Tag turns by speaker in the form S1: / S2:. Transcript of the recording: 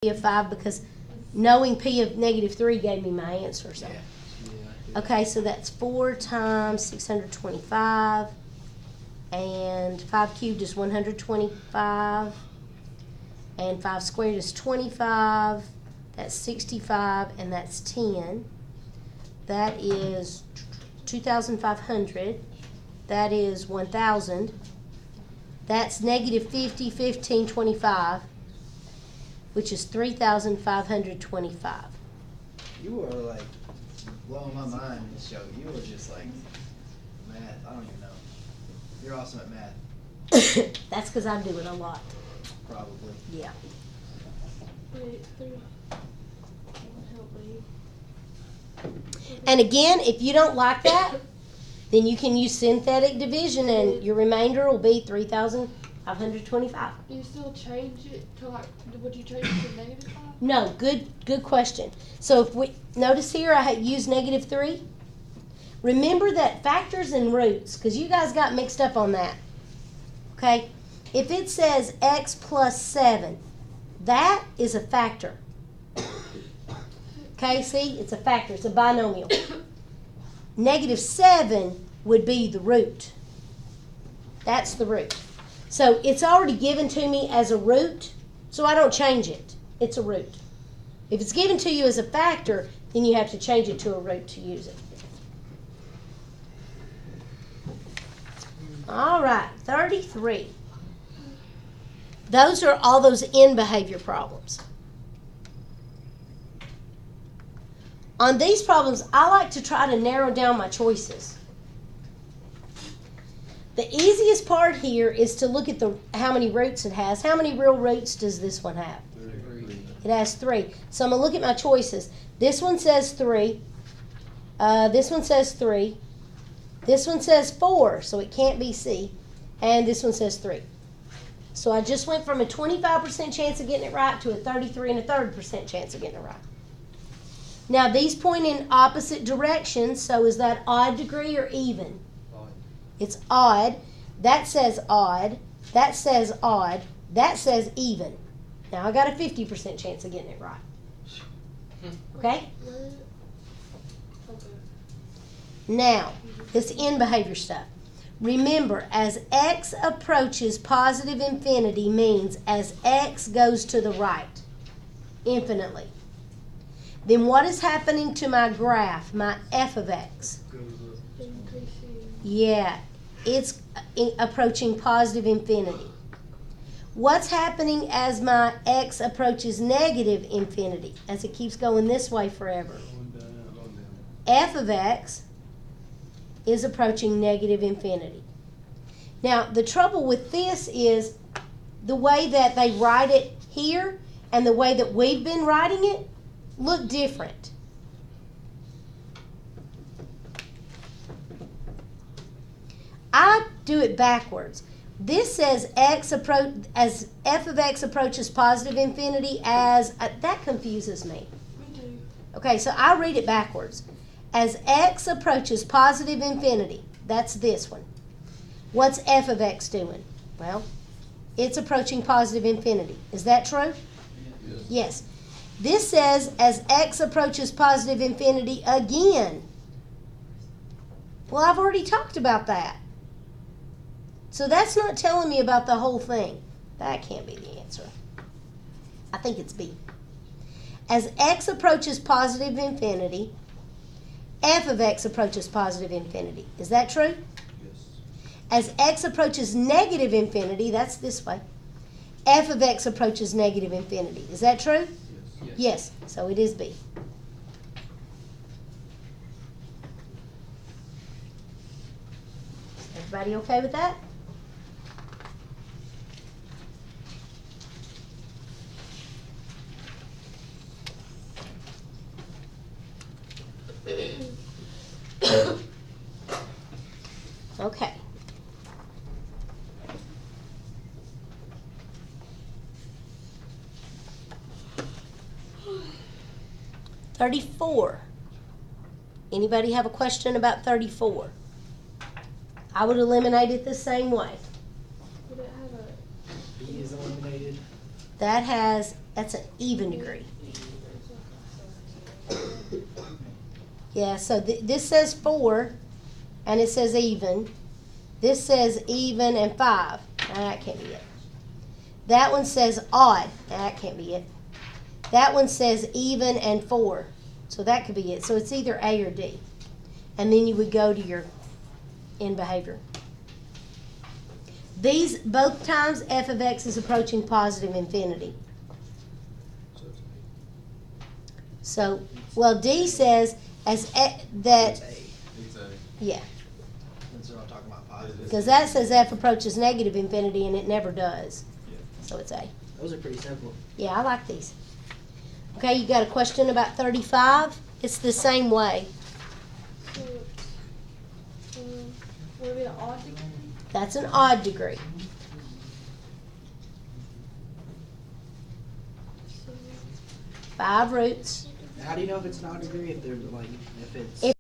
S1: P of 5 because knowing P of negative 3 gave me my answer. So. Okay, so that's 4 times 625, and 5 cubed is 125, and 5 squared is 25, that's 65, and that's 10. That is 2,500, that is 1,000, that's negative 50, 15, 25, which is 3,525.
S2: You were like blowing my mind in this show. You were just like, math, I don't even know. You're awesome at math.
S1: That's because I do it a lot.
S2: Probably.
S1: Yeah. And again, if you don't like that, then you can use synthetic division and your remainder will be 3,525.
S3: Do you still change it to like, would you change it to negative 5?
S1: No, good question. So if we, notice here I use negative 3. Remember that factors and roots, because you guys got mixed up on that. Okay? If it says x plus 7, that is a factor. Okay, see? It's a factor. It's a binomial. Negative 7 would be the root. That's the root. So it's already given to me as a root, so I don't change it. It's a root. If it's given to you as a factor, then you have to change it to a root to use it. All right, 33. Those are all those end behavior problems. On these problems, I like to try to narrow down my choices. The easiest part here is to look at how many roots it has. How many real roots does this one have?
S2: 3.
S1: It has 3. So I'm going to look at my choices. This one says 3. This one says 3. This one says 4, so it can't be C. And this one says 3. So I just went from a 25% chance of getting it right to a 33 1/3% chance of getting it right. Now these point in opposite directions, so is that odd degree or even?
S2: Odd.
S1: It's odd. That says odd. That says odd. That says even. Now I got a 50% chance of getting it right. Okay? Now, this end behavior stuff. Remember, as x approaches positive infinity means as x goes to the right, infinitely. Then what is happening to my graph, my f of x? Yeah, it's approaching positive infinity. What's happening as my x approaches negative infinity, as it keeps going this way forever? F of x is approaching negative infinity. Now, the trouble with this is the way that they write it here and the way that we've been writing it look different. I do it backwards. This says as f of x approaches positive infinity as, that confuses me.
S3: Me too.
S1: Okay, so I read it backwards. As x approaches positive infinity, that's this one. What's f of x doing? Well, it's approaching positive infinity. Is that true? Yes. This says as x approaches positive infinity again. Well, I've already talked about that. So that's not telling me about the whole thing. That can't be the answer. I think it's B. As x approaches positive infinity, f of x approaches positive infinity. Is that true?
S2: Yes.
S1: As x approaches negative infinity, that's this way, f of x approaches negative infinity. Is that true?
S2: Yes.
S1: Yes. So it is B. Everybody okay with that? Okay. $34. Anybody have a question about 34? I would eliminate it the same way.
S3: Would it have a
S2: B is eliminated.
S1: That has That's an even degree. Yeah, so this says 4, and it says even. This says even and 5. Now that can't be it. That one says odd. Now that can't be it. That one says even and 4. So that could be it. So it's either A or D. And then you would go to your end behavior. These, both times f of x is approaching positive infinity. So, well, D says that,
S2: It's A.
S1: yeah,
S2: Since we're all talking about positive.
S1: because that says f approaches negative infinity and it never does. So it's A.
S4: Those are pretty simple.
S1: Yeah, I like these. Okay, you got a question about 35? It's the same way.
S3: So would it be an odd degree?
S1: That's an odd degree.
S3: So
S1: 5 roots.
S4: How do you know if it's an odd degree if they're like if it's